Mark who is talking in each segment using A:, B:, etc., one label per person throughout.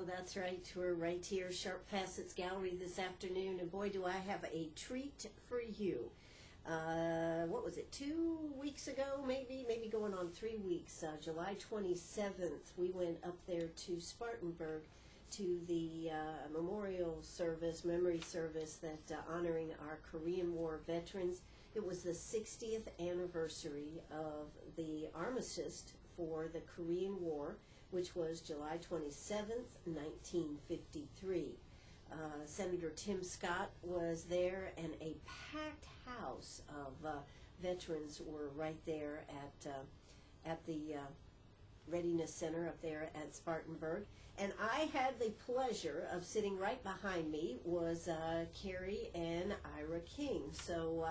A: Oh, that's right. We're right here, Sharp Facets Gallery this afternoon, and boy, do I have a treat for you. What was it, 2 weeks ago, maybe going on 3 weeks, July 27th, we went up there to Spartanburg to the memorial service, memory service that honoring our Korean War veterans. It was the 60th anniversary of the armistice for the Korean War, which was July 27th, 1953. Senator Tim Scott was there, and a packed house of veterans were right there at the Readiness Center up there at Spartanburg. And I had the pleasure of sitting right behind me was Carrie and Ira King. So,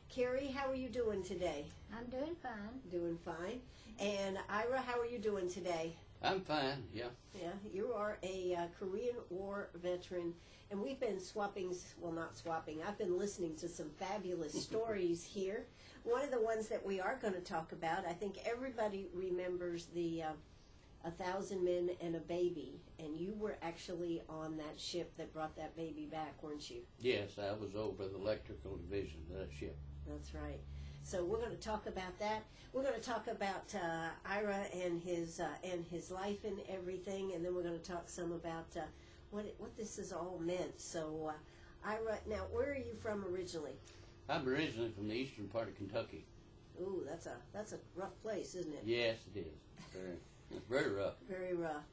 A: Carrie, how are you doing today?
B: I'm doing fine.
A: Doing fine. And Ira, how are you doing today?
C: I'm fine, yeah.
A: Yeah, you are a Korean War veteran, and we've been not swapping, I've been listening to some fabulous stories here. One of the ones that we are going to talk about, I think everybody remembers the 1,000 Men and a Baby, and you were actually on that ship that brought that baby back, weren't you?
C: Yes, I was over the electrical division of that ship.
A: That's right. So we're going to talk about that. We're going to talk about Ira and his life and everything, and then we're going to talk some about what this has all meant. So, Ira, now where are you from originally?
C: I'm originally from the eastern part of Kentucky.
A: Ooh, that's a rough place, isn't it?
C: Yes, it is. Very rough.
A: Very rough.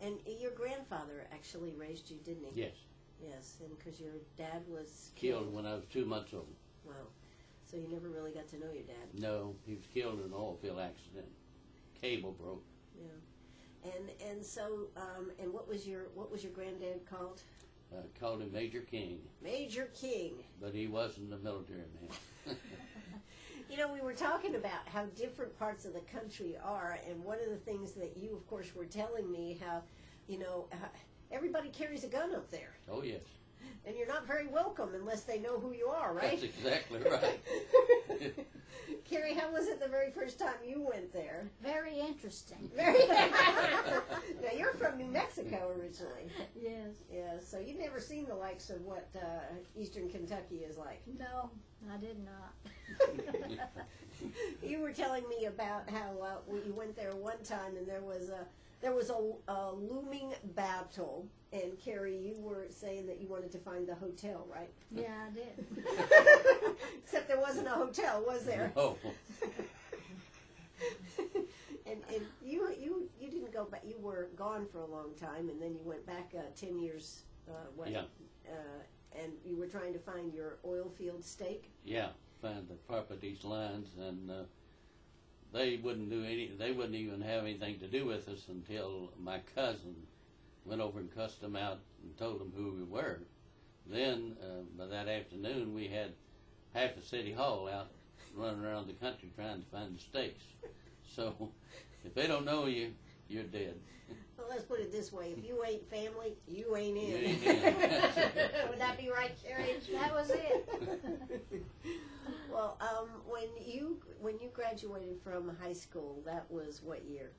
A: And your grandfather actually raised you, didn't he?
C: Yes.
A: Yes, and because your dad was
C: Killed when I was 2 months old.
A: Wow. So you never really got to know your dad.
C: No, he was killed in an oil field accident. Cable broke.
A: Yeah. And so and what was your granddad called?
C: Called him Major King.
A: Major King.
C: But he wasn't a military man.
A: You know, we were talking about how different parts of the country are, and one of the things that you, of course, were telling me how, everybody carries a gun up there.
C: Oh, yes.
A: And you're not very welcome unless they know who you are, right?
C: That's exactly right.
A: Carrie, how was it the very first time you went there?
B: Very interesting.
A: Now, you're from New Mexico originally.
B: Yes.
A: Yeah, so you've never seen the likes of what Eastern Kentucky is like.
B: No, I did not.
A: You were telling me about how you went there one time, and there was a looming battle. And Carrie, you were saying that you wanted to find the hotel, right?
B: Yeah, I did.
A: Except there wasn't a hotel, was there?
C: No.
A: And you didn't go back. You were gone for a long time, and then you went back 10 years.
C: Yeah.
A: And you were trying to find your oil field stake.
C: Yeah, find the properties lines, and they wouldn't do They wouldn't even have anything to do with us until my cousin went over and cussed them out and told them who we were. Then, by that afternoon, we had half of City Hall out running around the country trying to find the stakes. So, if they don't know you, you're dead.
A: Well, let's put it this way. If you ain't family, you ain't in.
C: You ain't in.
A: Would that be right, Carrie?
B: That was it.
A: Well, when you graduated from high school, that was what year?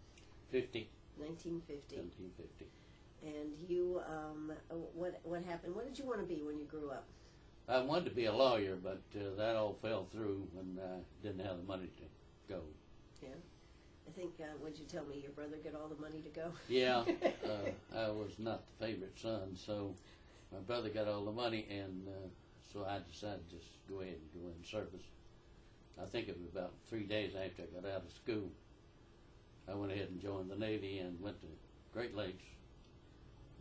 C: 50.
A: 1950.
C: 1950.
A: And you, what happened? What did you want to be when you grew up?
C: I wanted to be a lawyer, but that all fell through when I didn't have the money to go.
A: Yeah. I think, would you tell me your brother got all the money to go?
C: Yeah, I was not the favorite son, so my brother got all the money, and so I decided to just go ahead and go in service. I think it was about 3 days after I got out of school. I went ahead and joined the Navy and went to Great Lakes,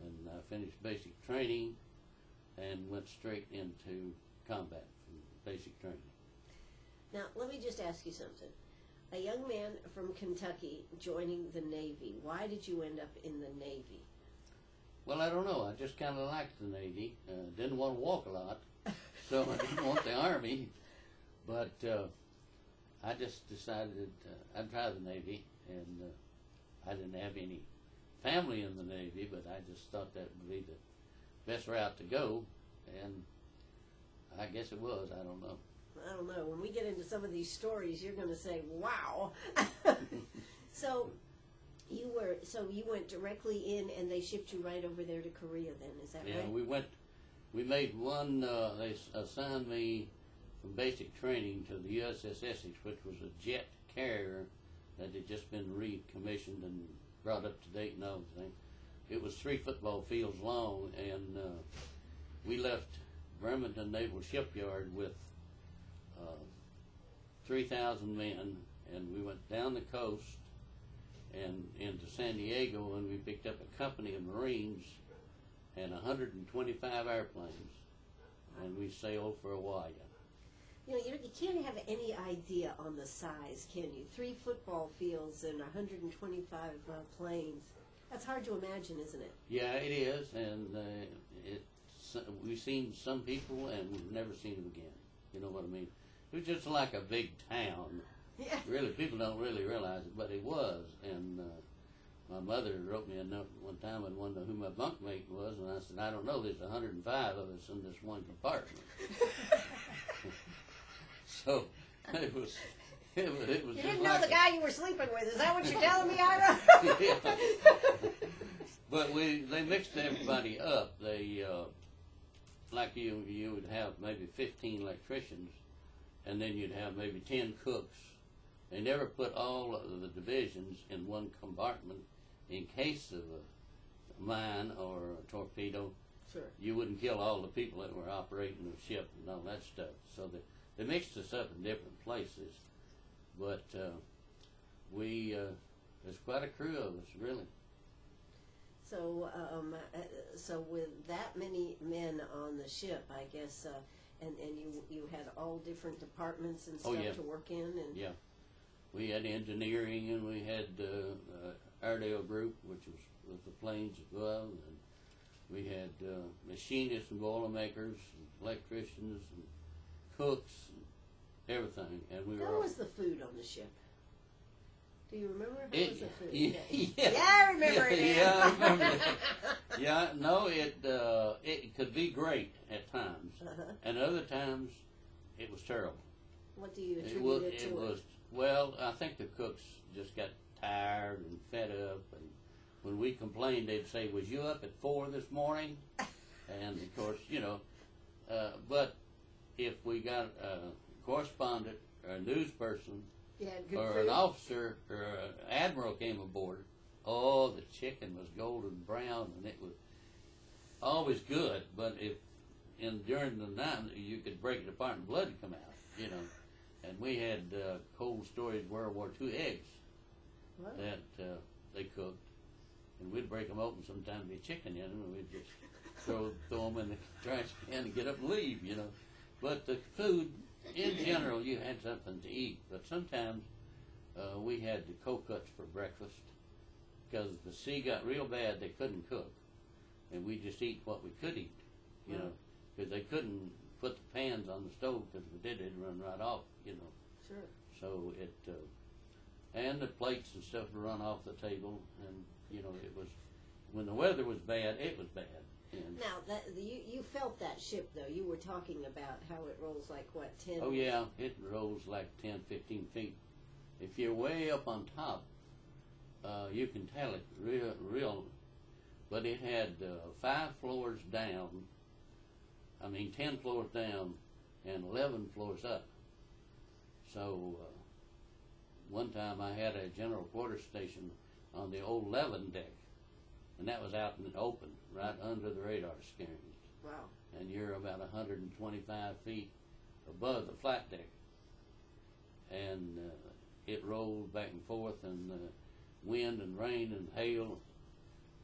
C: and I finished basic training and went straight into combat from basic training.
A: Now, let me just ask you something. A young man from Kentucky joining the Navy. Why did you end up in the Navy?
C: Well, I don't know. I just kind of liked the Navy. Didn't want to walk a lot, so I didn't want the Army. But I just decided I'd try the Navy, and I didn't have any family in the Navy, but I just thought that would be the best route to go, and I guess it was. I don't know.
A: I don't know. When we get into some of these stories, you're going to say, wow. So You went directly in, and they shipped you right over there to Korea. Then is that
C: Yeah,
A: right?
C: we made one, they assigned me from basic training to the USS Essex, which was a jet carrier that had just been recommissioned and brought up to date and everything. It was 3 football fields long, and we left Bremerton Naval Shipyard with 3,000 men, and we went down the coast and into San Diego, and we picked up a company of Marines and 125 airplanes, and we sailed for Hawaii.
A: You can't have any idea on the size, can you? 3 football fields and 125 planes. That's hard to imagine, isn't it?
C: Yeah, it is, and we've seen some people, and we've never seen them again. You know what I mean? It was just like a big town.
A: Yeah.
C: Really, people don't really realize it, but it was. And my mother wrote me a note one time and wanted to know who my bunkmate was, and I said, I don't know. There's 105 of us in this one compartment. So it was. You
A: didn't know the guy you were sleeping with. Is that what you're telling me, Ira?
C: Yeah. But they mixed everybody up. They like you would have maybe 15 electricians, and then you'd have maybe 10 cooks. They never put all of the divisions in one compartment in case of a mine or a torpedo.
A: Sure.
C: You wouldn't kill all the people that were operating the ship and all that stuff. So they mixed us up in different places. But there's quite a crew of us, really.
A: So with that many men on the ship, I guess, and you had all different departments and stuff to work in, and
C: yeah, we had engineering, and we had Airedale group, which was with the planes above, and we had machinists and boilermakers, and electricians, and cooks, and everything. And we
A: how
C: were.
A: was the food on the ship? Do you remember how was the food?
C: Yeah,
A: I remember it.
C: Yeah, I remember it. Yeah, no, it could be great at times, and other times it was terrible.
A: What do you attribute it to?
C: It was, well, I think the cooks just got tired and fed up, and when we complained, they'd say, "Was you up at 4 this morning?" And of course, but if we got a correspondent or a news person or
A: food?
C: an officer or an admiral came aboard, oh, the chicken was golden brown, and it was always good. But during the night, you could break it apart and blood would come out, And we had cold storage World War II eggs that they cooked, and we'd break them open sometimes, be chicken in them, and we'd just throw them in the trash can and get up and leave, But the food, in general, you had something to eat, but sometimes we had the cold cuts for breakfast because the sea got real bad, they couldn't cook, and we just eat what we could eat, because they couldn't put the pans on the stove, because if we did, they'd run right off,
A: Sure.
C: So and the plates and stuff would run off the table, and, it was, when the weather was bad, it was bad. And
A: now, you felt that ship, though. You were talking about how it rolls like, 10?
C: oh, yeah, it rolls like 10, 15 feet. If you're way up on top, you can tell it real, but it had 5 floors down, 10 floors down, and 11 floors up. So, one time I had a general quarters station on the old 11 deck, and that was out in the open, right under the radar screens.
A: Wow.
C: And you're about 125 feet above the flat deck. And it rolled back and forth, and wind and rain and hail,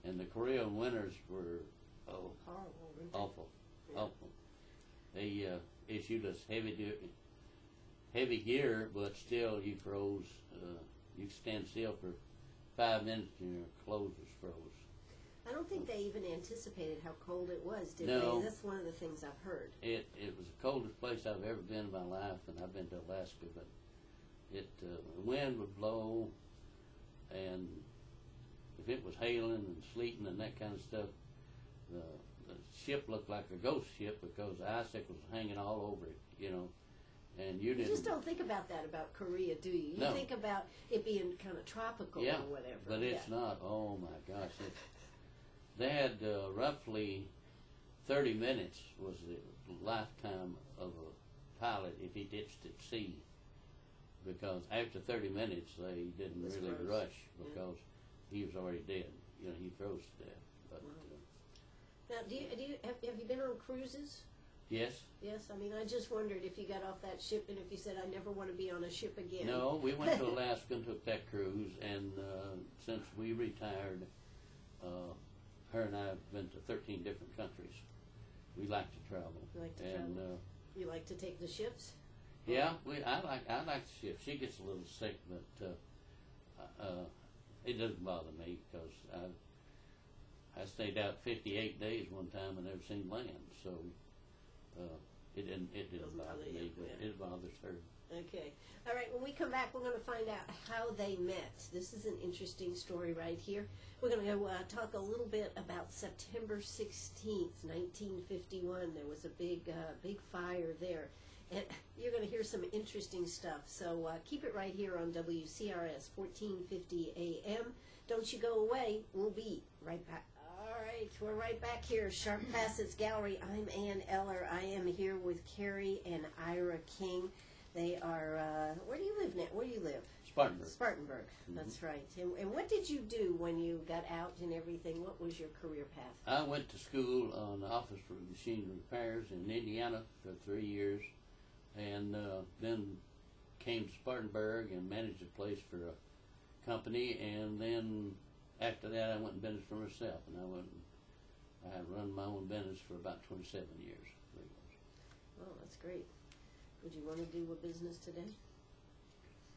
C: and the Korean winters were
A: Horrible.
C: Awful. They issued us heavy gear, but still you froze. You could stand still for 5 minutes and your clothes was froze.
A: I don't think they even anticipated how cold it was, did
C: No.
A: they? That's one of the things I've heard.
C: It was the coldest place I've ever been in my life, and I've been to Alaska, but the wind would blow, and if it was hailing and sleeting and that kind of stuff, the ship looked like a ghost ship because the icicles was hanging all over it, And you
A: You
C: didn't.
A: just don't think about that about Korea, do you? You
C: No.
A: think about it being kind of tropical
C: Yeah,
A: or whatever.
C: but it's not. Oh my gosh! They had roughly 30 minutes was the lifetime of a pilot if he ditched at sea. Because after 30 minutes, they didn't
A: Was
C: really
A: froze.
C: rush because he was already dead. You know, he froze to death. But
A: Now, have you been on cruises?
C: yes,
A: Yes, I mean, I just wondered if you got off that ship and if you said, I never want to be on a ship again.
C: no, we went to Alaska and took that cruise, and since we retired, her and I have been to 13 different countries. We like to travel.
A: You like to
C: and,
A: travel? You like to take the ships?
C: Yeah, I like the ship. She gets a little sick, but it doesn't bother me because I stayed out 58 days one time and never seen land, so it didn't
A: Doesn't
C: bother
A: bother
C: me,
A: you,
C: but
A: yeah.
C: it bothers her.
A: Okay. All right, when we come back, we're going to find out how they met. This is an interesting story right here. We're going to go talk a little bit about September 16th, 1951. There was a big fire there. And you're going to hear some interesting stuff. So keep it right here on WCRS 1450 AM. Don't you go away. We'll be right back. All right, we're right back here. Sharp Facets Gallery. I'm Eller. I am here with Carrie and Ira King. They are, where do you live now? Where do you live?
C: Spartanburg.
A: Spartanburg, that's right. And what did you do when you got out and everything? What was your career path?
C: I went to school on office for machine repairs in Indiana for 3 years, and then came to Spartanburg and managed a place for a company, and then after that I went in business for myself, and I had run my own business for about 27 years.
A: Oh, that's great. Would you want to do a business today?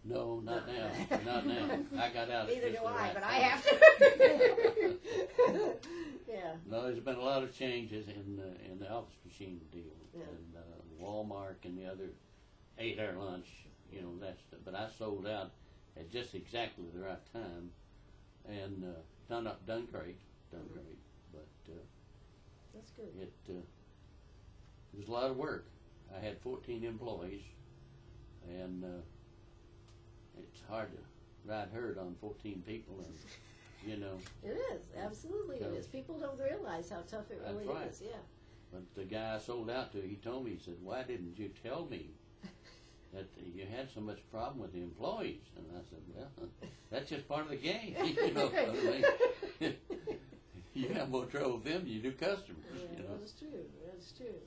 C: No, not now. Not now. I got out. at
A: Neither
C: just
A: do
C: the
A: I,
C: right
A: but
C: time.
A: I have to. Yeah.
C: No, there's been a lot of changes in the office machine deal,
A: Yeah.
C: and Walmart and the other ate our lunch. You know that's. But I sold out at just exactly the right time, and done great, great. But
A: That's good.
C: it was a lot of work. I had 14 employees, and it's hard to ride herd on 14 people, and you know.
A: It is, absolutely it is. People don't realize how tough it really
C: That's right.
A: is, yeah.
C: But the guy I sold out to, he told me, he said, "Why didn't you tell me that you had so much problem with the employees?" And I said, "Well, that's just part of the game." You know what I mean? You have more trouble with them than you do customers.
A: Yeah,
C: You know?
A: that's true. That's true.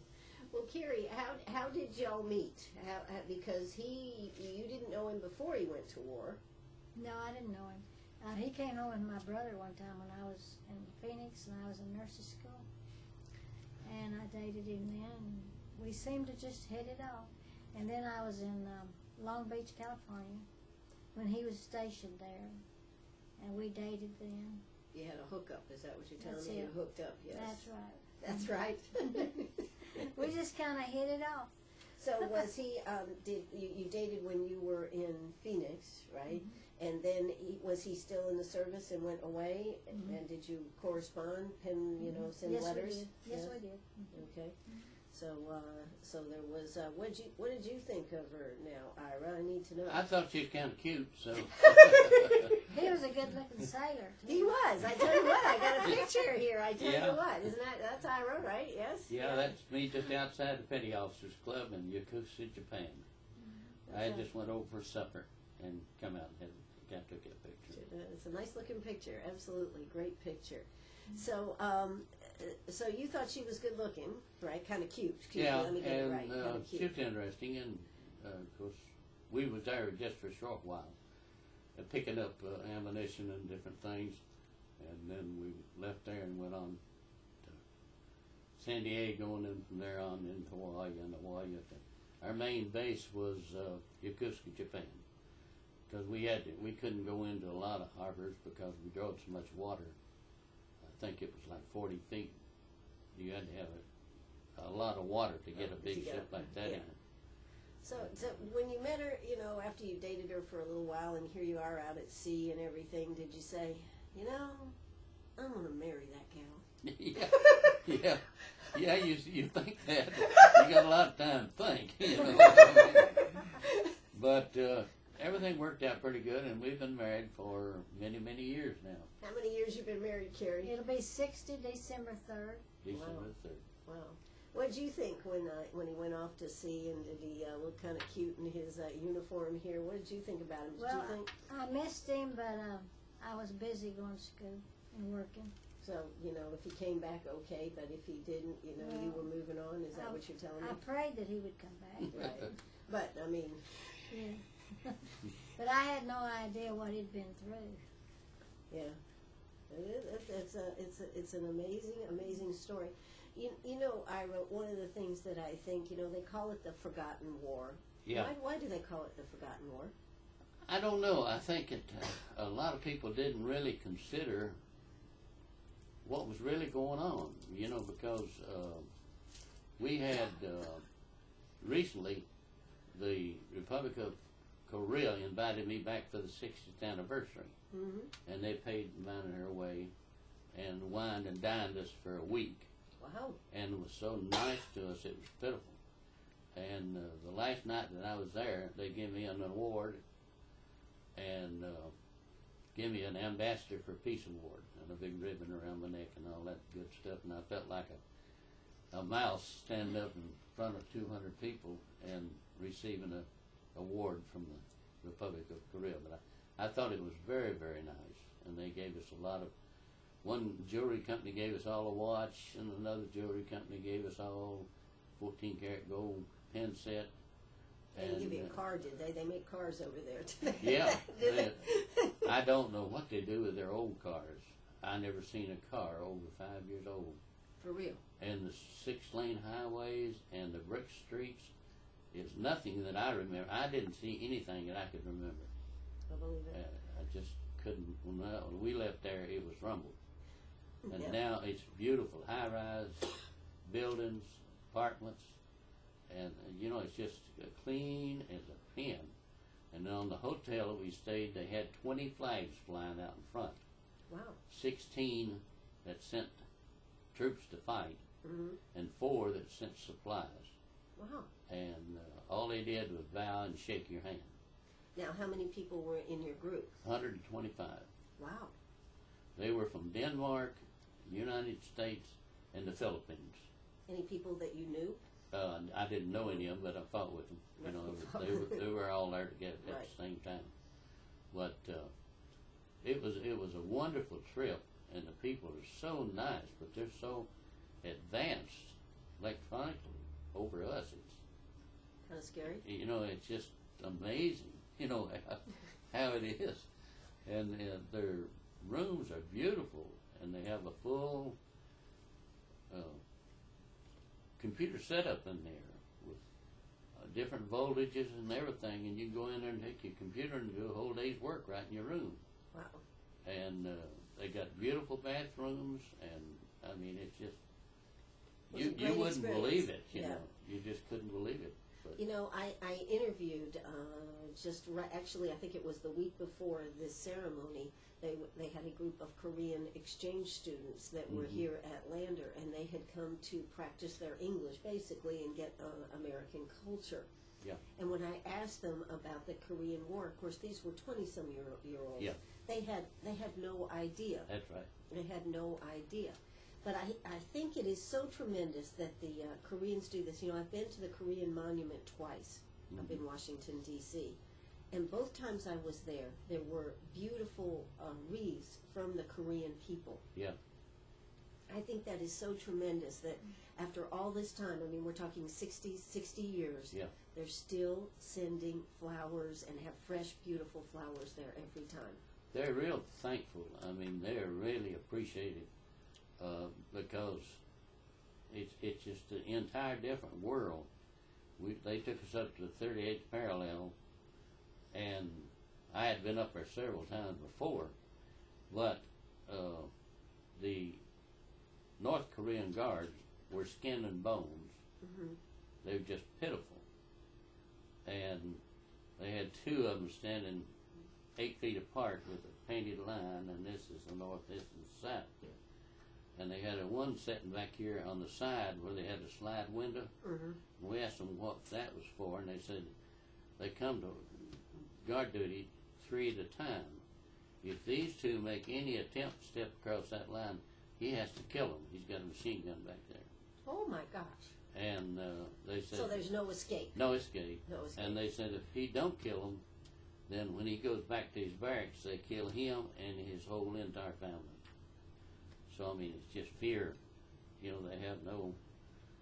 A: Well, Carrie, how did y'all meet? How because you didn't know him before he went to war.
B: No, I didn't know him. He came home with my brother one time when I was in Phoenix and I was in nurse's school. And I dated him then. And we seemed to just hit it off. And then I was in Long Beach, California when he was stationed there. And we dated then.
A: You had a hookup, is that what you're telling
B: That's
A: me?
B: it.
A: You hooked up, yes.
B: That's right.
A: That's right.
B: We just kind of hit it off.
A: So was he? Did you dated when you were in Phoenix, right?
B: Mm-hmm.
A: And then was he still in the service and went away?
B: Mm-hmm.
A: And did you correspond? Send
B: Yes,
A: letters?
B: we did. Yes,
A: Yeah?
B: we did.
A: Okay. So there was. What did you think of her now, Ira? I need to know.
C: I thought she was kind of cute, so.
B: He was a good-looking sailor.
A: He was. I tell you what, I got a picture here. I tell
C: Yeah.
A: you what, isn't that's Ira, right? Yes.
C: Yeah, that's me just outside the Petty Officers Club in Yokosuka, Japan. I
A: That's
C: just went over for supper and come out and took that picture.
A: It's a nice looking picture. Absolutely, great picture. So, so you thought she was good looking, right? Kind of cute. Excuse
C: Yeah,
A: me, let me get it
C: and
A: right. Kind of
C: she
A: cute.
C: was interesting, and of course we was there just for a short while, picking up ammunition and different things, and then we left there and went on to San Diego, and then from there on into Hawaii, and Hawaii. Our main base was Yokosuka, Japan, because we couldn't go into a lot of harbors because we drawed so much water. I think it was like 40 feet. You had to have a lot of water to get a big ship like that in.
A: So when you met her, after you dated her for a little while, and here you are out at sea and everything, did you say, I'm going to marry that gal?
C: Yeah. You think that. You got a lot of time to think. But everything worked out pretty good, and we've been married for many, many years now.
A: How many years you been married, Carrie?
B: It'll be 60 December 3rd.
C: December 3rd.
A: Wow. What did you think when he went off to sea, and did he look kind of cute in his uniform here? What did you think about him? Did
B: Well,
A: you think?
B: I missed him, but I was busy going to school and working.
A: So, if he came back, okay, but if he didn't, you were moving on. Is that what you're telling me?
B: I prayed that he would come back.
A: Right. But, I mean.
B: Yeah. But I had no idea what he'd been through.
A: Yeah. It's an amazing story. Ira, one of the things that I think, they call it the Forgotten War.
C: Yeah.
A: Why do they call it the Forgotten War?
C: I don't know. I think a lot of people didn't really consider what was really going on, because we had recently the Republic of Korea invited me back for the 60th anniversary, and they paid mine and her way and wined and dined us for a week.
A: Wow.
C: And it was so nice to us, it was pitiful. And the last night that I was there, they gave me an award and gave me an Ambassador for Peace award and a big ribbon around my neck and all that good stuff. And I felt like a mouse standing up in front of 200 people and receiving an award from the Republic of Korea. But I thought it was very, very nice. And they gave us a lot of, one jewelry company gave us all a watch, and another jewelry company gave us all 14-karat gold pin set.
A: They didn't give you a car, did they? They make cars over there today.
C: Yeah. I don't know what they do with their old cars. I never seen a car over 5 years old.
A: For real.
C: And the 6-lane highways and the brick streets is nothing that I remember. I didn't see anything that I could remember.
A: I believe it.
C: I just couldn't. When we left there, it was rumbled. And
A: Yeah.
C: now it's beautiful, high-rise buildings, apartments, and it's just clean as a pin. And on the hotel that we stayed, they had 20 flags flying out in front.
A: Wow.
C: 16 that sent troops to fight, and 4 that sent supplies.
A: Wow.
C: And all they did was bow and shake your hand.
A: Now, how many people were in your group?
C: 125.
A: Wow.
C: They were from Denmark, United States, and the Philippines.
A: Any people that you knew?
C: I didn't know any of them, but I fought with them. They were all there together at
A: Right.
C: the same time. But it was a wonderful trip, and the people are so nice, but they're so advanced electronically over us. It's
A: Kind of scary.
C: it's just amazing, how it is. And their rooms are beautiful, and they have a full computer setup in there with different voltages and everything, and you can go in there and take your computer and do a whole day's work right in your room.
A: Wow.
C: And they got beautiful bathrooms, and I mean, it's just
A: It was a
C: you
A: great
C: wouldn't
A: experience.
C: believe it. You
A: Yeah.
C: know, you just couldn't believe it. But
A: I interviewed actually, I think it was the week before this ceremony. They had a group of Korean exchange students that were here at Lander, and they had come to practice their English basically and get American culture.
C: Yeah.
A: And when I asked them about the Korean War, of course these were 20-some-year-olds.
C: Yeah.
A: They had no idea.
C: that's right.
A: They had no idea. But I think it is so tremendous that the Koreans do this. I've been to the Korean Monument twice up in Washington, D.C. And both times I was there were beautiful wreaths from the Korean people.
C: Yeah.
A: I think that is so tremendous that after all this time, I mean, we're talking 60 years,
C: Yeah.
A: they're still sending flowers and have fresh, beautiful flowers there every time.
C: They're real thankful. I mean, they're really appreciative because it's just an entire different world. They took us up to the 38th parallel, and I had been up there several times before, but the North Korean guards were skin and bones. They were just pitiful. And they had 2 of them standing 8 feet apart with a painted line, and this is the north, this is the south. And they had one sitting back here on the side where they had a slide window. And we asked them what that was for, and they said they come to guard duty 3 at a time. If these two make any attempt to step across that line, he has to kill them. He's got a machine gun back there.
A: Oh my gosh.
C: And they said...
A: So there's no escape.
C: No escape.
A: No escape.
C: And they said if he don't kill him, then when he goes back to his barracks, they kill him and his whole entire family. So, I mean, it's just fear. You know, they have no...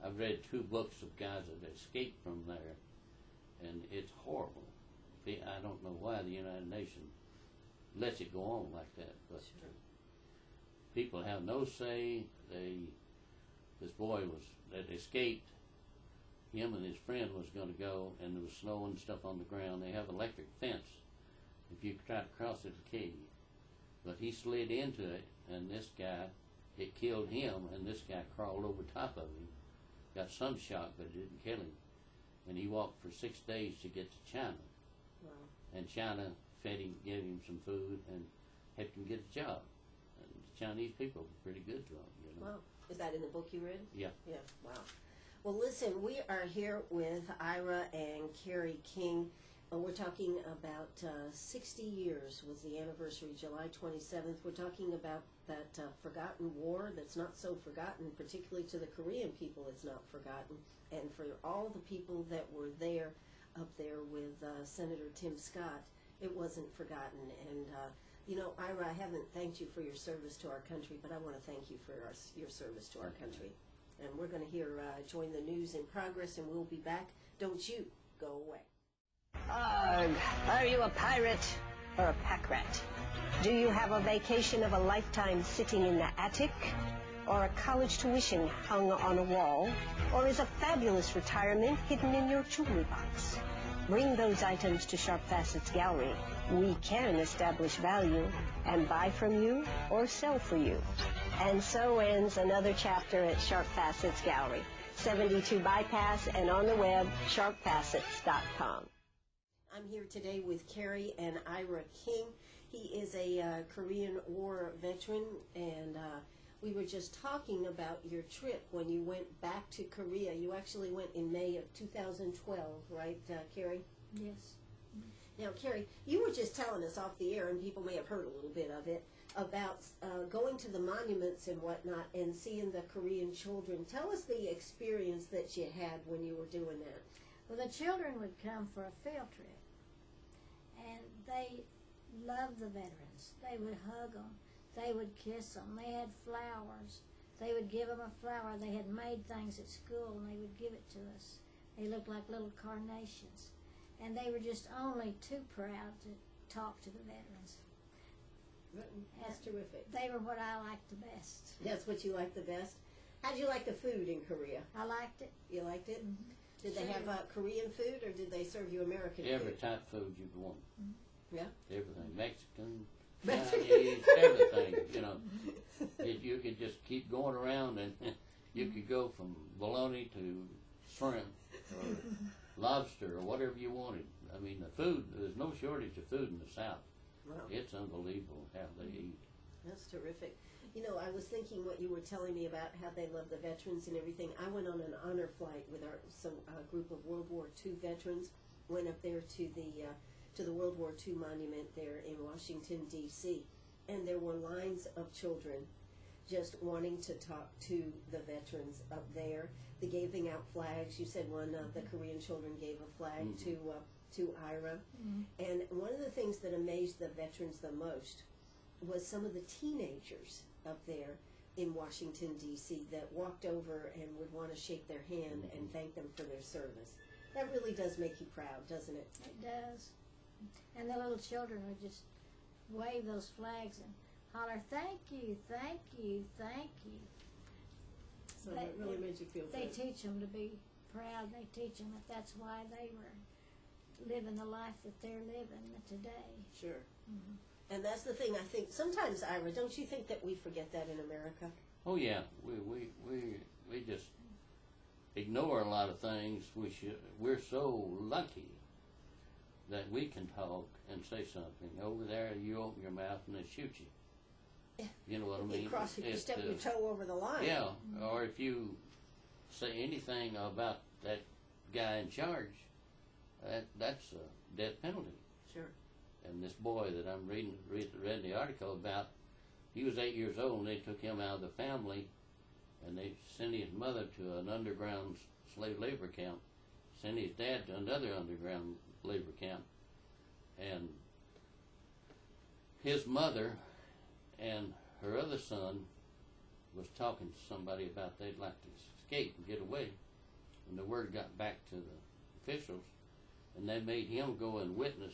C: I've read 2 books of guys that escaped from there, and it's horrible. I don't know why the United Nations lets it go on like that, but
A: Sure.
C: people have no say. This boy that escaped, him and his friend was going to go, and there was snow and stuff on the ground. They have electric fence. If you try to cross it, it'll kill you. But he slid into it, and this guy, it killed him, and this guy crawled over top of him. Got some shock, but it didn't kill him. And he walked for 6 days to get to China.
A: Wow.
C: And China fed him, gave him some food, and helped him get a job. And the Chinese people were pretty good to him, you know.
A: Wow. Is that in the book you read?
C: Yeah.
A: Yeah. Wow. Well, listen, we are here with Ira and Carrie King. We're talking about 60 years was the anniversary, July 27th. We're talking about that forgotten war that's not so forgotten, particularly to the Korean people it's not forgotten. And for all the people that were there, up there with Senator Tim Scott, it wasn't forgotten. And, you know, Ira, I haven't thanked you for your service to our country, but I want to thank you for your service to our country. And we're going to hear Join the News in Progress, and we'll be back. Don't you go away.
D: Ugh, are you a pirate or a pack rat? Do you have a vacation of a lifetime sitting in the attic? Or a college tuition hung on a wall? Or is a fabulous retirement hidden in your jewelry box? Bring those items to Sharp Facets Gallery. We can establish value and buy from you or sell for you. And so ends another chapter at Sharp Facets Gallery, 72 Bypass, and on the web, sharpfacets.com.
A: I'm here today with Carrie and Ira King. He is a Korean War veteran, and we were just talking about your trip when you went back to Korea. You actually went in May of 2012, right, Carrie?
B: Yes.
A: Now, Carrie, you were just telling us off the air, and people may have heard a little bit of it, about going to the monuments and whatnot and seeing the Korean children. Tell us the experience that you had when you were doing that.
B: Well, the children would come for a field trip, and they loved the veterans. They would hug them. They would kiss them. They had flowers. They would give them a flower. They had made things at school, and they would give it to us. They looked like little carnations. And they were just only too proud to talk to the veterans.
A: That's terrific.
B: They were what I liked the best.
A: That's what you liked the best? How'd you like the food in Korea?
B: I liked it.
A: You liked it?
B: Mm-hmm.
A: Did they have Korean food, or did they serve you American
C: Every
A: food?
C: type of food you want.
A: Yeah?
C: Everything. Mexican, Chinese, everything, you know. You could just keep going around, and you could go from bologna to shrimp or lobster or whatever you wanted. I mean, the food, there's no shortage of food in the South.
A: Wow.
C: It's unbelievable how they eat.
A: That's terrific. You know, I was thinking what you were telling me about how they love the veterans and everything. I went on an honor flight with a group of World War II veterans. Went up there to the World War II monument there in Washington, D.C., and there were lines of children just wanting to talk to the veterans up there. They giving out flags. You said one of the Korean children gave a flag to Ira. And one of the things that amazed the veterans the most was some of the teenagers up there in Washington, D.C. that walked over and would want to shake their hand and thank them for their service. That really does make you proud, doesn't it?
B: It does. And the little children would just wave those flags and holler, "Thank you, thank you, thank you."
A: So it really made you feel
B: They
A: good.
B: teach them to be proud. They teach them that that's why they were living the life that they're living today.
A: Sure. And that's the thing, I think, sometimes, Ira, don't you think that we forget that in America?
C: Oh yeah, we just ignore a lot of things. We're so lucky that we can talk and say something. Over there, you open your mouth and they shoot you.
A: Yeah.
C: You know what I mean?
A: If you step your toe over the line.
C: Yeah, or if you say anything about that guy in charge, that's a death penalty.
A: Sure.
C: And this boy that I'm reading the article about, he was 8 years old, and they took him out of the family, and they sent his mother to an underground slave labor camp, sent his dad to another underground labor camp, and his mother and her other son was talking to somebody about they'd like to escape and get away, and the word got back to the officials, and they made him go and witness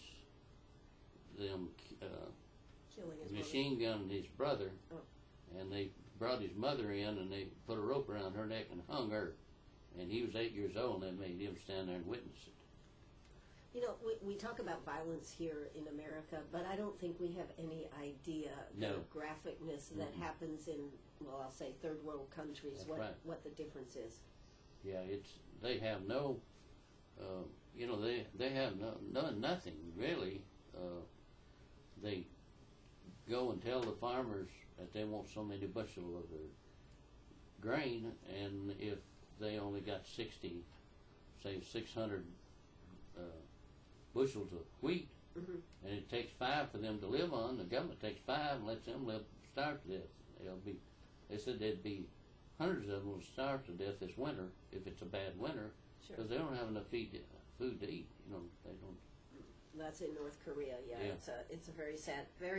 C: them
A: Killing his
C: machine gunning his brother,
A: Oh.
C: and they brought his mother in and they put a rope around her neck and hung her, and he was 8 years old, and they made him stand there and witness it.
A: You know, we talk about violence here in America, but I don't think we have any idea
C: No.
A: the graphicness that happens in, well, I'll say third world countries,
C: That's right.
A: what the difference is.
C: Yeah, they have no, they have nothing really. They go and tell the farmers that they want so many bushel of their grain, and if they only got 600 bushels of wheat,
A: Mm-hmm.
C: and it takes 5 for them to live on, the government takes 5 and lets them starve to death. They said there'd be hundreds of them will starve to death this winter if it's a bad winter,
A: Sure.
C: because they don't have enough food to eat. They don't.
A: That's in North Korea. Yeah,
C: Yeah.
A: it's a very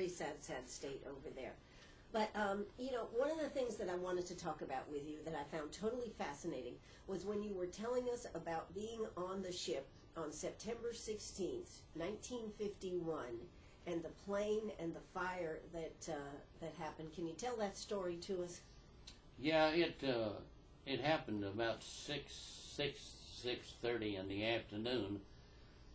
A: sad state over there. But one of the things that I wanted to talk about with you that I found totally fascinating was when you were telling us about being on the ship on September 16th, 1951, and the plane and the fire that happened. Can you tell that story to us?
C: Yeah, it happened about 6:30 in the afternoon,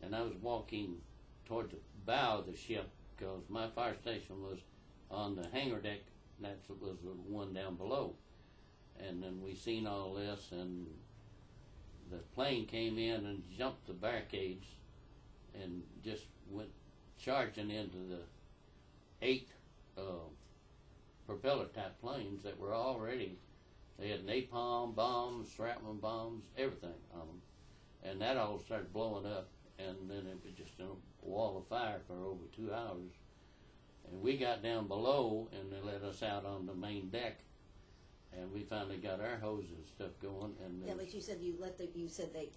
C: and I was walking toward the bow of the ship because my fire station was on the hangar deck. That was the one down below, and then we seen all this, and the plane came in and jumped the barricades and just went charging into the 8 propeller type planes that were already, they had napalm bombs, shrapnel bombs, everything on them, and that all started blowing up, and then it was just a wall of fire for over 2 hours, and we got down below and they let us out on the main deck, and we finally got our hoses and stuff going. And
A: Yeah, but you said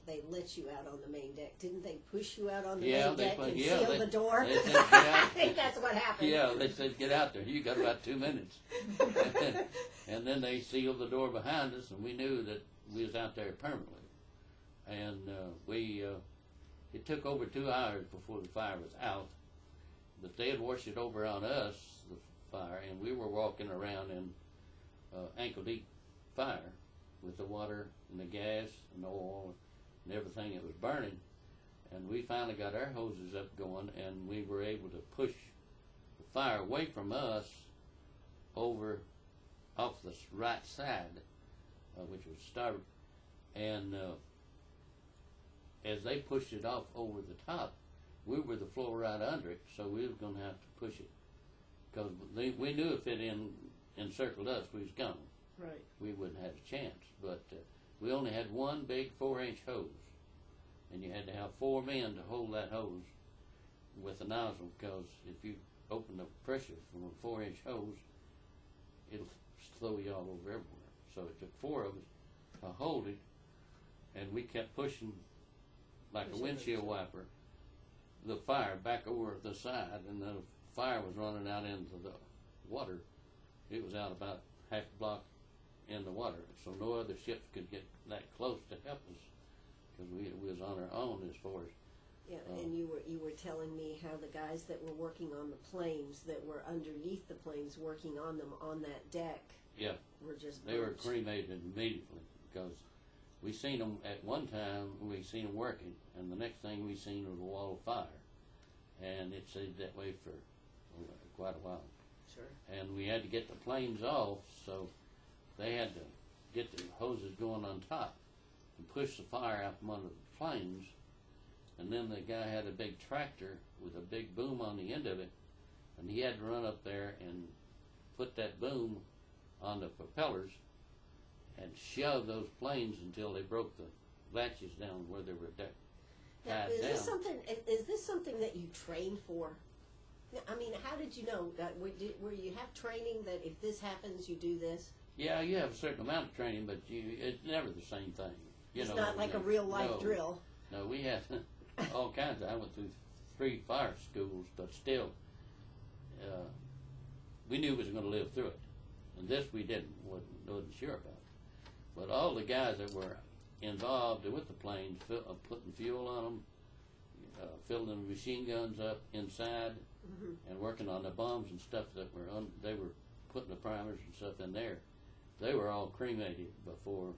A: they let you out on the main deck. Didn't they push you out on the
C: Yeah,
A: main
C: they
A: deck
C: put-
A: and
C: yeah,
A: seal
C: they-
A: the door?
C: they said, "Get out."
A: I think that's what happened.
C: Yeah, they said, get out there. You got about 2 minutes. And then they sealed the door behind us, and we knew that we was out there permanently. And it took over 2 hours before the fire was out. But they had washed it over on us, the fire, and we were walking around in ankle-deep fire with the water and the gas and the oil and everything that was burning. And we finally got our hoses up going, and we were able to push the fire away from us over off the right side, which was starboard. And as they pushed it off over the top, we were the floor right under it, so we was going to have to push it. Because we knew if it encircled us, we was gone.
A: Right.
C: We wouldn't have a chance. But we only had one big 4-inch hose, and you had to have 4 men to hold that hose with a nozzle, because if you open the pressure from a 4-inch hose, it'll throw you all over everywhere. So it took 4 of us to hold it, and we kept pushing like a windshield wiper the fire back over the side, and the fire was running out into the water. It was out about half a block in the water, so no other ships could get that close to help us, because we was on our own as far as.
A: Yeah, and you were telling me how the guys that were working on the planes, that were underneath the planes working on them on that deck,
C: Yeah,
A: were just
C: they were
A: burnt.
C: cremated immediately, because we seen them at one time. We seen them working, and the next thing we seen was a wall of fire, and it stayed that way for quite a while.
A: Sure.
C: And we had to get the planes off, so they had to get the hoses going on top and push the fire out from under the planes. And then the guy had a big tractor with a big boom on the end of it, and he had to run up there and put that boom on the propellers and shove those planes until they broke the latches down where they were decked. tied
A: Is
C: down.
A: this something? Is this something that you train for? I mean, how did you know that? Where you have training that if this happens, you do this?
C: Yeah, you have a certain amount of training, but it's never the same thing.
A: It's not like a real life drill.
C: No, we had all kinds I went through 3 fire schools, but still, we knew we was going to live through it. And this we didn't, wasn't sure about. But all the guys that were involved with the planes, putting fuel on them, filling the machine guns up inside, and working on the bombs and stuff that they were putting the primers and stuff in there. They were all cremated before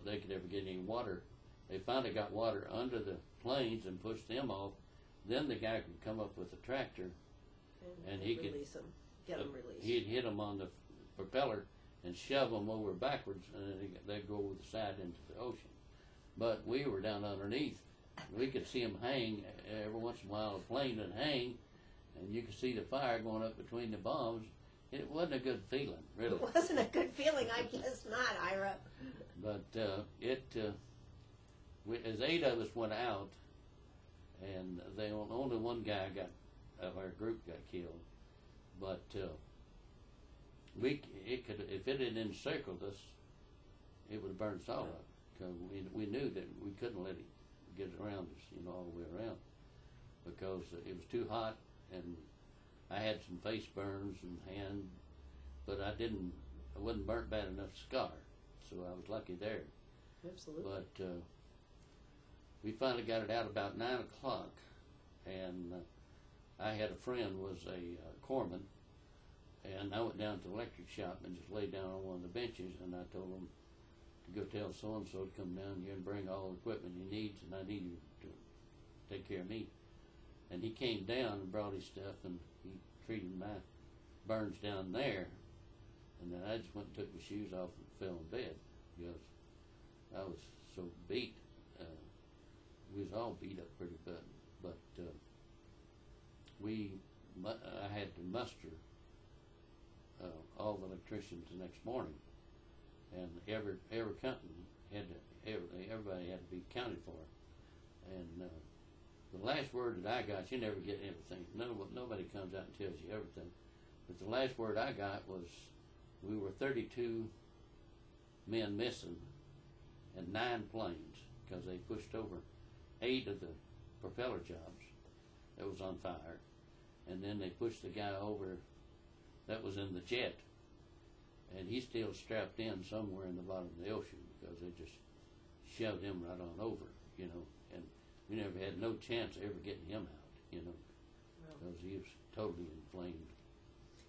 C: they could ever get any water. They finally got water under the planes and pushed them off. Then the guy could come up with a tractor, and he could
A: release them, get them released.
C: He'd hit them on the propeller and shove them over backwards, and then they'd go over the side into the ocean. But we were down underneath. We could see them hang every once in a while. A plane would hang, and you could see the fire going up between the bombs. It wasn't a good feeling, really.
A: It wasn't a good feeling, I guess not, Ira.
C: But as 8 of us went out, and only one guy of our group got killed. But if it had encircled us, it would have burned us all up. Because we knew that we couldn't let it get around us, all the way around, because it was too hot, and I had some face burns and hand, but I wasn't burnt bad enough to scar, so I was lucky there.
A: Absolutely.
C: But we finally got it out about 9 o'clock, and I had a friend was a corpsman, and I went down to the electric shop and just laid down on one of the benches, and I told him to go tell so-and-so to come down here and bring all the equipment he needs, and I need you to take care of me. And he came down and brought his stuff, and he treated my burns down there, and then I just went and took my shoes off and fell in bed, because I was so beat. We was all beat up pretty bad, but I had to muster all the electricians the next morning, and every company everybody had to be accounted for, and the last word that I got, you never get everything. Nobody comes out and tells you everything, but the last word I got was we were 32 men missing and 9 planes, because they pushed over 8 of the propeller jobs that was on fire, and then they pushed the guy over that was in the jet, and he's still strapped in somewhere in the bottom of the ocean, because they just shoved him right on over, and we never had no chance of ever getting him out, because he was totally inflamed.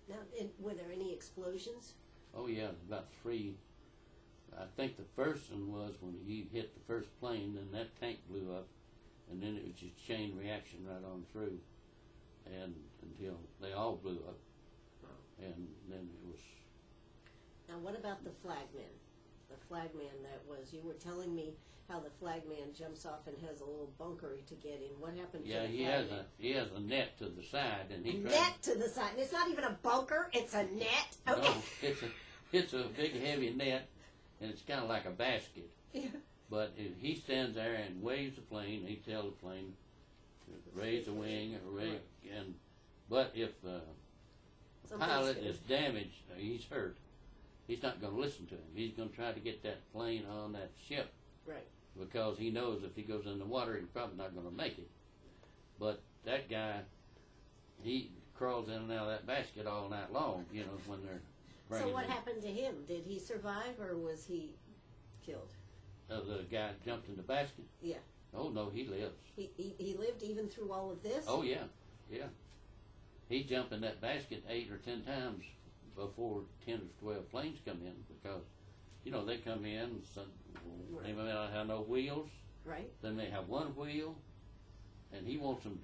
A: Now, were there any explosions?
C: Oh yeah, about 3. I think the first one was when he hit the first plane, and that tank blew up, and then it was just chain reaction right on through, and until they all blew up, and then it was.
A: Now, what about the flagman? The flagman you were telling me how the flagman jumps off and has a little bunker to get in. What happened to the flagman?
C: he has a net to the side, and he
A: net to the side. And it's not even a bunker; it's a net. Okay.
C: No, it's a big heavy net, and it's kind of like a basket.
A: Yeah.
C: But if he stands there and waves the plane, he tells the plane, raise the wing, but if the pilot is damaged, he's hurt, he's not going to listen to him. He's going to try to get that plane on that ship.
A: Right.
C: Because he knows if he goes in the water, he's probably not going to make it. But that guy, he crawls in and out of that basket all night long, when they're bringing
A: So what
C: him.
A: happened to him? Did he survive, or was he killed?
C: The guy jumped in the basket?
A: Yeah.
C: Oh, no, he lives.
A: He lived even through all of this?
C: Oh, yeah, yeah. He jumped in that basket 8 or 10 times before 10 or 12 planes come in, because, they come in, they may not have no wheels.
A: Right.
C: Then they have one wheel, and he wants them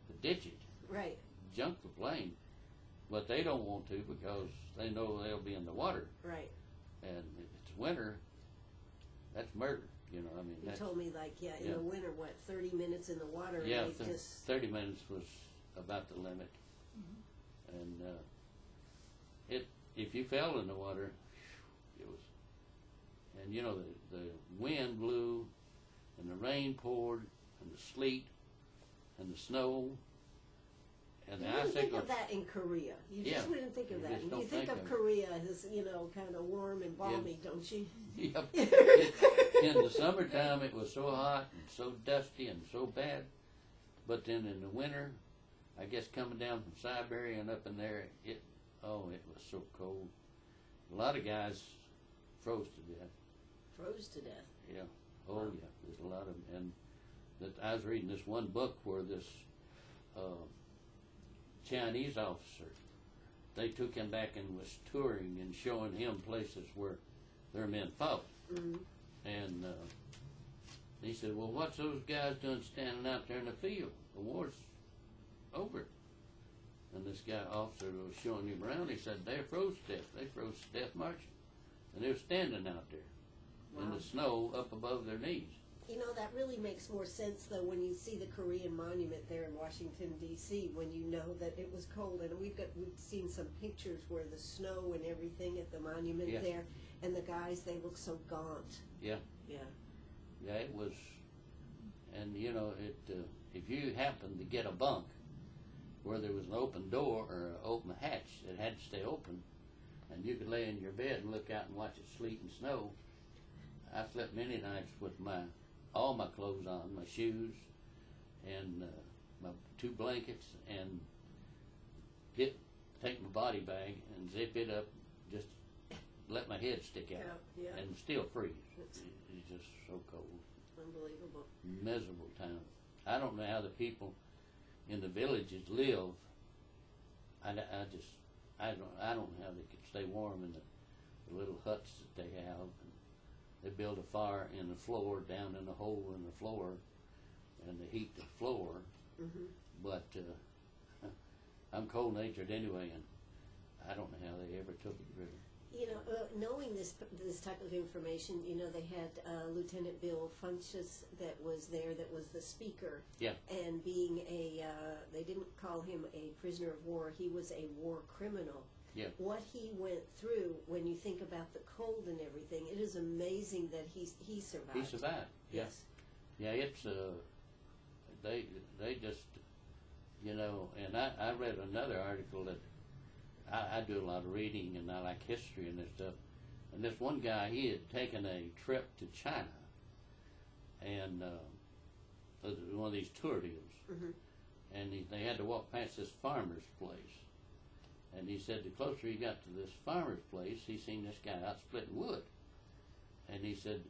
C: to ditch it.
A: Right.
C: Junk the plane. But they don't want to, because they know they'll be in the water.
A: Right.
C: And if it's winter, that's murder.
A: You told me, in the winter, 30 minutes in the water?
C: Yeah,
A: and
C: 30 minutes was about the limit. Mm-hmm. And if you fell in the water, it was, and the wind blew, and the rain poured, and the sleet and the snow and
A: You
C: the
A: wouldn't think
C: icicles.
A: of that in Korea. You
C: Yeah.
A: just wouldn't think of
C: You
A: that.
C: just don't
A: You think
C: think
A: of
C: of it.
A: Korea as, kind of warm and balmy, don't you?
C: Yep. In the summertime, it was so hot and so dusty and so bad. But then in the winter, I guess coming down from Siberia and up in there, it was so cold. A lot of guys froze to death.
A: Froze to death.
C: Yeah. Oh, yeah. There's a lot of them. And that I was reading this one book where this Chinese officer, they took him back and was touring and showing him places where their men fought.
A: Mm-hmm.
C: And he said, well, what's those guys doing standing out there in the field? The war's over. And this guy officer was showing him around. He said, they froze to death. They froze to death marching. And they were standing out there in
A: Wow.
C: the snow up above their knees.
A: That really makes more sense, though, when you see the Korean monument there in Washington, D.C., when you know that it was cold. And we've seen some pictures where the snow and everything at the monument
C: Yeah.
A: there, and the guys, they look so gaunt.
C: Yeah.
A: Yeah.
C: Yeah, it was, and if you happened to get a bunk where there was an open door or an open hatch that had to stay open, and you could lay in your bed and look out and watch it sleet and snow, I slept many nights with all my clothes on, my shoes, and my 2 blankets, and take my body bag and zip it up, just let my head stick out,
A: Yeah.
C: and still freeze. It's just so cold.
A: Unbelievable.
C: Miserable town. I don't know how the people in the villages live. I don't know how they could stay warm in the little huts that they have. And they build a fire in the floor, down in the hole in the floor, and they heat the floor.
A: Mm-hmm.
C: But I'm cold-natured anyway, and I don't know how they ever took it really.
A: Knowing this type of information, they had Lieutenant Bill Funches that was there, that was the speaker.
C: Yeah.
A: And being they didn't call him a prisoner of war, he was a war criminal.
C: Yeah.
A: What he went through, when you think about the cold and everything, it is amazing that he survived.
C: He survived.
A: Yes.
C: Yeah, it's they just and I read another article that I do a lot of reading and I like history and this stuff. And this one guy, he had taken a trip to China and one of these tour deals.
A: Mm-hmm.
C: And they had to walk past this farmer's place. And he said the closer he got to this farmer's place, he seen this guy out splitting wood. And he said,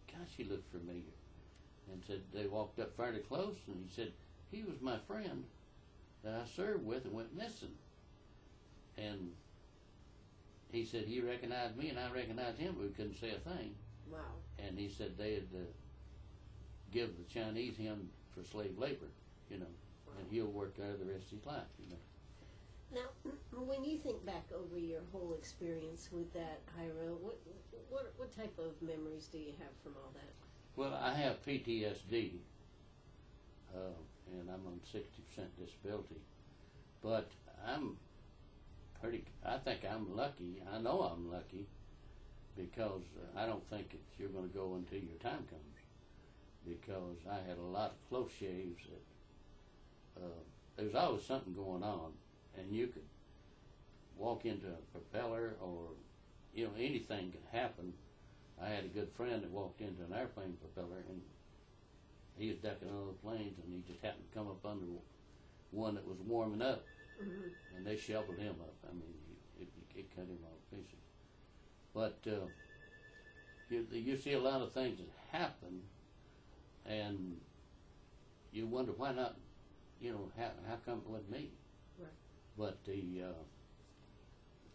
C: gosh, he looked familiar. And said they walked up fairly close, and he said, he was my friend that I served with and went missing. And he said he recognized me and I recognized him, but we couldn't say a thing.
A: Wow.
C: And he said they had give the Chinese him for slave labor, and he'll work there the rest of his life,
A: Now, when you think back over your whole experience with that, Ira, what type of memories do you have from all that?
C: Well, I have PTSD, and I'm on 60% disability, but I think I'm lucky. I know I'm lucky because I don't think you're going to go until your time comes, because I had a lot of close shaves. There's always something going on, and you could walk into a propeller or, anything could happen. I had a good friend that walked into an airplane propeller, and he was ducking on the planes, and he just happened to come up under one that was warming up,
A: Mm-hmm.
C: and they shoveled him up. I mean, it cut him off pieces. But you see a lot of things that happen, and you wonder why not, how come it wasn't me?
A: Right.
C: But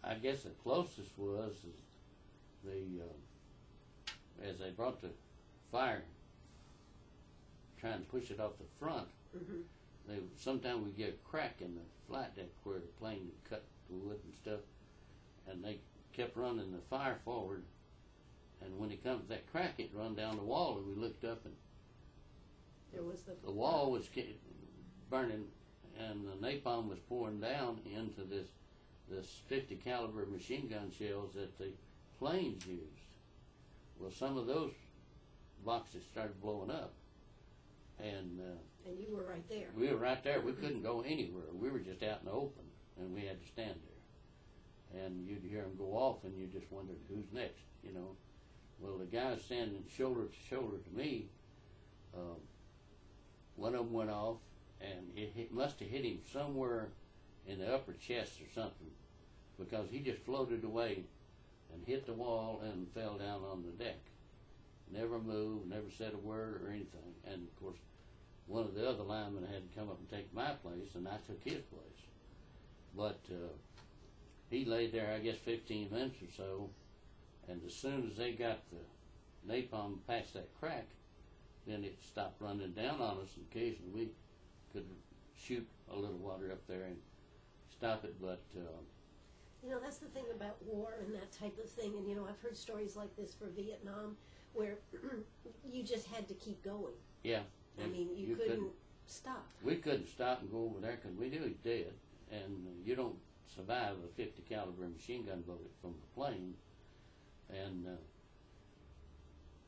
C: I guess the closest was as they brought the fire, trying to push it off the front,
A: Mm-hmm.
C: sometimes we get a crack in the flight deck where the plane had cut the wood and stuff, and they kept running the fire forward, and when it comes to that crack, it run down the wall, and we looked up, and
A: There was
C: the wall was burning, and the napalm was pouring down into this 50 caliber machine gun shells that the planes used. Well, some of those boxes started blowing up, And
A: you were right there.
C: we were right there. We couldn't go anywhere. We were just out in the open, and we had to stand there. And you'd hear them go off, and you just wondered who's next, you know. Well, the guy standing shoulder to shoulder to me, one of them went off, and it must have hit him somewhere in the upper chest or something, because he just floated away and hit the wall and fell down on the deck. Never moved, never said a word or anything. And of course, one of the other linemen had to come up and take my place, and I took his place. But he lay there, I guess, 15 minutes or so, and as soon as they got the napalm past that crack, then it stopped running down on us, and occasionally we could shoot a little water up there and stop it, but
A: you know, that's the thing about war and that type of thing. And, you know, I've heard stories like this for Vietnam where you just had to keep going.
C: yeah.
A: I mean, you couldn't stop.
C: We couldn't stop and go over there because we knew he was dead. And you don't survive a 50 caliber machine gun bullet from the plane. And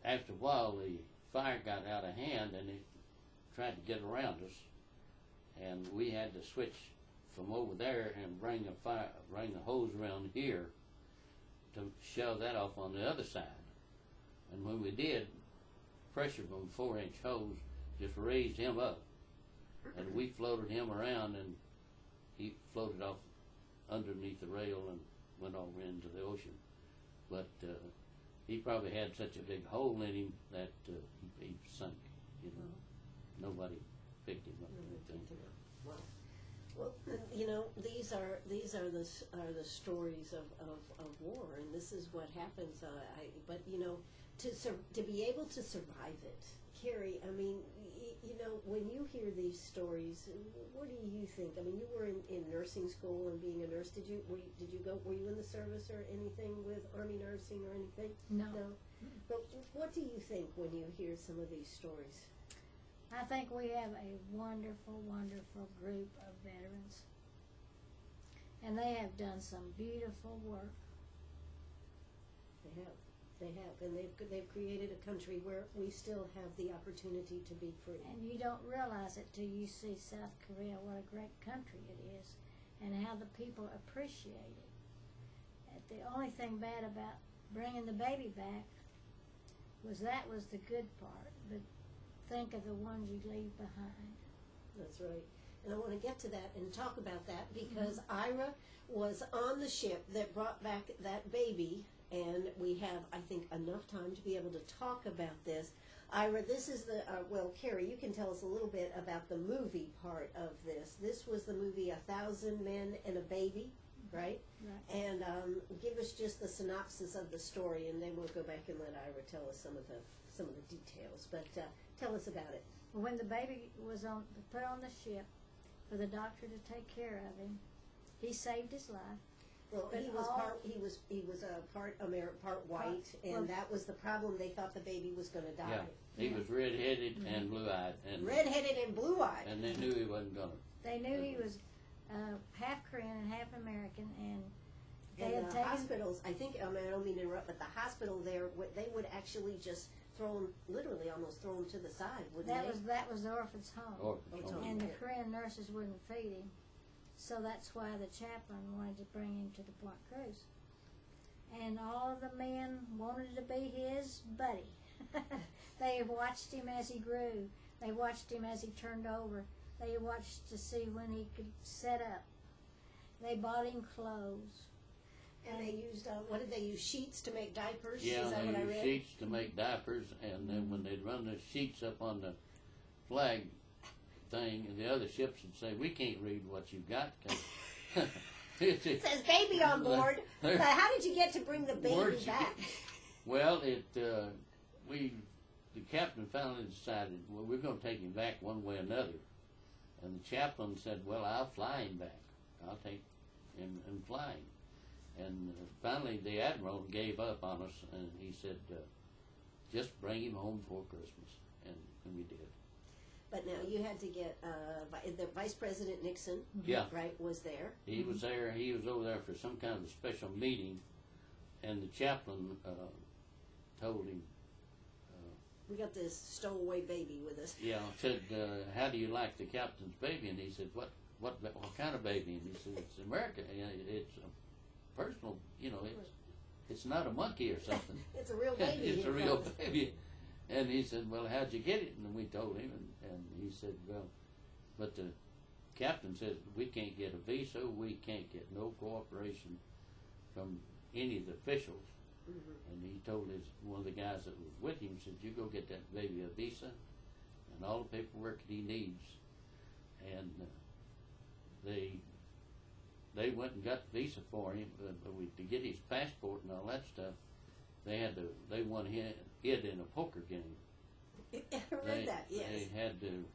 C: after a while, the fire got out of hand and it tried to get around us. And we had to switch from over there and bring the hose around here to shove that off on the other side. And when we did, pressure from a 4-inch hose just raised him up, and we floated him around, and he floated off underneath the rail and went over into the ocean. But he probably had such a big hole in him that he sunk. You know, nobody picked him up.
A: Well, you know, these are the stories of war, and this is what happens. But you know, to be able to survive it, Carrie. I mean, you know, when you hear these stories, what do you think? I mean, you were in nursing school and being a nurse. Were you in the service or anything with Army nursing or anything?
B: No.
A: But what do you think when you hear some of these stories?
B: I think we have a wonderful, wonderful group of veterans. And they have done some beautiful work.
A: They have, and they've created a country where we still have the opportunity to be free.
B: And you don't realize it till you see South Korea, what a great country it is, and how the people appreciate it. And the only thing bad about bringing the baby back was the good part, but think of the ones you leave behind.
A: That's right. And I want to get to that and talk about that because Ira was on the ship that brought back that baby, and we have, I think, enough time to be able to talk about this. Ira, this is well, Carrie, you can tell us a little bit about the movie part of this. This was the movie 1,000 Men and a Baby, right?
B: Right.
A: And give us just the synopsis of the story, and then we'll go back and let Ira tell us some of the details. But tell us about it.
B: When the baby was put on the ship for the doctor to take care of him, he saved his life.
A: Well,
B: But
A: he was part white, and that was the problem. They thought the baby was going to die.
C: Yeah, he was red-headed and blue-eyed, and
A: Red-headed and blue-eyed.
C: and they knew he wasn't gonna.
B: They knew he was half Korean and half American, and they
A: And
B: had
A: the
B: taken.
A: hospitals, I think, I mean, I don't mean to interrupt, but the hospital there, they would actually just throw him, literally almost throw him to the side, wouldn't
B: That was the orphan's home.
C: Orphan's home.
B: And the Korean nurses wouldn't feed him. So that's why the chaplain wanted to bring him to the Point Cruz. And all of the men wanted to be his buddy. They watched him as he grew. They watched him as he turned over. They watched to see when he could set up. They bought him clothes.
A: And they used, what did they use, sheets to make diapers?
C: Yeah,
A: Is that what I
C: they used
A: read?
C: sheets to make diapers, and then when they'd run the sheets up on the flag thing, and the other ships would say, "We can't read what you've got."
A: It says baby on board. But how did you get to bring the baby
C: Where'd you
A: back?
C: Well, the captain finally decided, well, we're going to take him back one way or another. And the chaplain said, well, I'll fly him back. I'll take him and fly him. And finally the admiral gave up on us, and he said, just bring him home before Christmas. And we did.
A: But now you had to get, the Vice President Nixon,
C: Yeah.
A: right, was there.
C: He was there. He was over there for some kind of a special meeting, and the chaplain told him,
A: we got this stowaway baby with us.
C: Yeah, I said, how do you like the captain's baby? And he said, what kind of baby? And he said, it's American. It's a personal, it's not a monkey or something.
A: It's a real baby.
C: It's a real baby. And he said, well, how'd you get it? And we told him, and he said, well, but the captain says, we can't get a visa, we can't get no cooperation from any of the officials.
A: Mm-hmm.
C: And he told one of the guys that was with him, said, you go get that baby a visa and all the paperwork that he needs. And they went and got the visa for him, but to get his passport and all that stuff, they won it in a poker game.
A: I read that, yes.
C: They had to,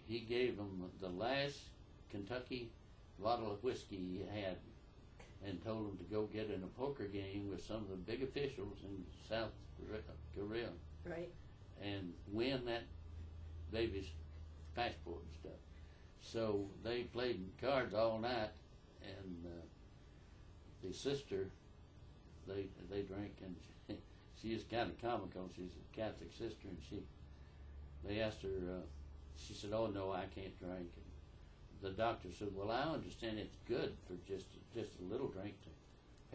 C: he gave them the last Kentucky bottle of whiskey he had and told them to go get in a poker game with some of the big officials in South Korea.
A: Right.
C: And win that baby's passport and stuff. So they played cards all night, and the sister, they drank, and she is kind of comical. She's a Catholic sister, and they asked her. She said, "Oh no, I can't drink." And the doctor said, "Well, I understand it's good for just a little drink to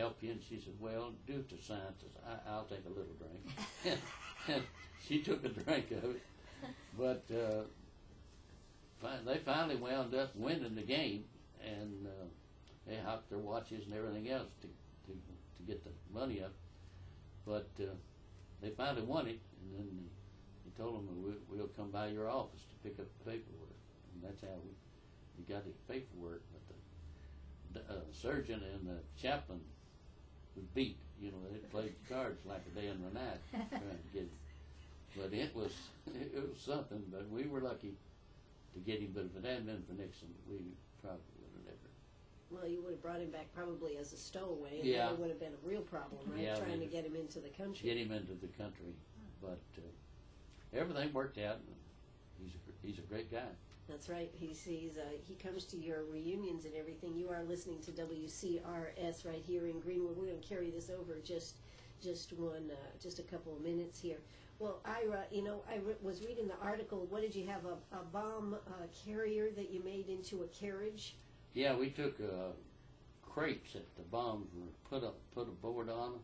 C: help you." And she said, "Well, due to science, I'll take a little drink." And she took a drink of it, but they finally wound up winning the game, and they hocked their watches and everything else to get the money up. But they finally won it, and then he told them, we'll come by your office to pick up the paperwork. And that's how we got his paperwork. But the surgeon and the chaplain was beat. They played cards like a day and a night trying to get it. But it was something. But we were lucky to get him. But if it hadn't been for Nixon, we probably would have never.
A: Well, you would have brought him back probably as a stowaway, and
C: Yeah.
A: that would have been a real problem, right?
C: Yeah,
A: Trying to get him into the country.
C: Get him into the country. But everything worked out. And he's a great guy.
A: That's right. He comes to your reunions and everything. You are listening to WCRS right here in Greenwood. We're going to carry this over just a couple of minutes here. Well, Ira, I was reading the article. What did you have? A bomb carrier that you made into a carriage?
C: Yeah, we took crates that the bombs were put a board on them,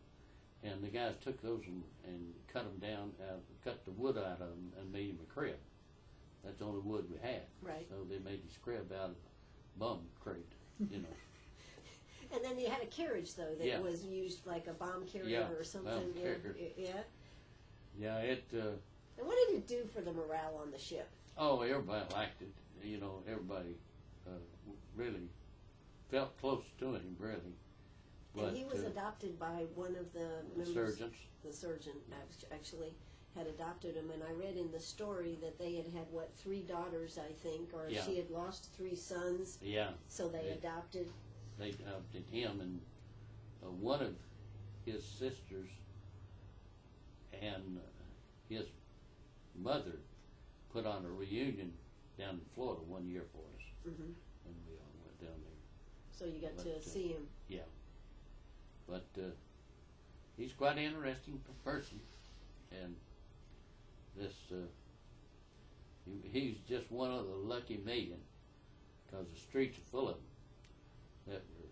C: and the guys took those and cut them down, cut the wood out of them, and made them a crib. That's the only wood we had.
A: Right.
C: So they made this crib out of a bomb crate,
A: And then you had a carriage, though, that
C: Yeah.
A: was used like a bomb carrier
C: Yeah,
A: or something.
C: bomb carrier.
A: Yeah.
C: Yeah, it.
A: And what did it do for the morale on the ship?
C: Oh, everybody liked it. Everybody really felt close to him, really. But,
A: And he was adopted by one of the members.
C: surgeons.
A: The surgeon actually had adopted him, and I read in the story that they had 3 daughters, I think, or
C: Yeah.
A: she had lost 3 sons.
C: Yeah.
A: So they adopted.
C: They adopted him, and one of his sisters and his mother put on a reunion down in Florida one year for us,
A: Mm-hmm.
C: and we all went down there.
A: So you got
C: But,
A: to see him.
C: Yeah, but he's quite an interesting person, and this he's just one of the lucky million, because the streets are full of them that were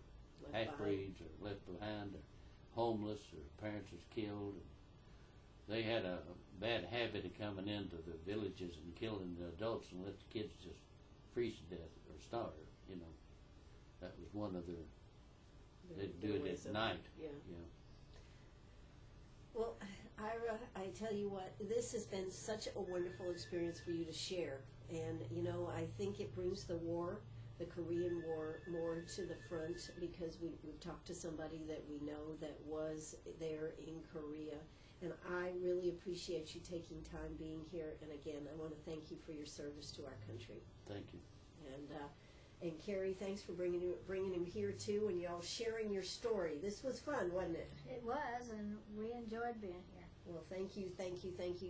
A: Left
C: half-breeds or left behind, or homeless, or parents was killed. And they had a bad habit of coming into the villages and killing the adults and let the kids just freeze to death or starve. That was one of they'd do it at night.
A: Yeah.
C: Yeah.
A: Well, Ira, I tell you what, this has been such a wonderful experience for you to share. And, I think it brings the Korean War, more to the front, because we've talked to somebody that we know that was there in Korea. And I really appreciate you taking time being here. And again, I want to thank you for your service to our country.
C: Thank you.
A: And Carrie, thanks for bringing him here too, and y'all sharing your story. This was fun, wasn't it?
B: It was, and we enjoyed being here.
A: Well, thank you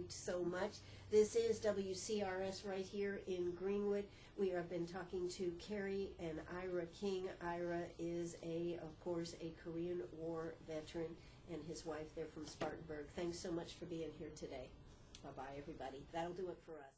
A: so much. This is WCRS right here in Greenwood. We have been talking to Carrie and Ira King. Ira is of course, a Korean War veteran, and his wife. They're from Spartanburg. Thanks so much for being here today. Bye-bye, everybody. That'll do it for us.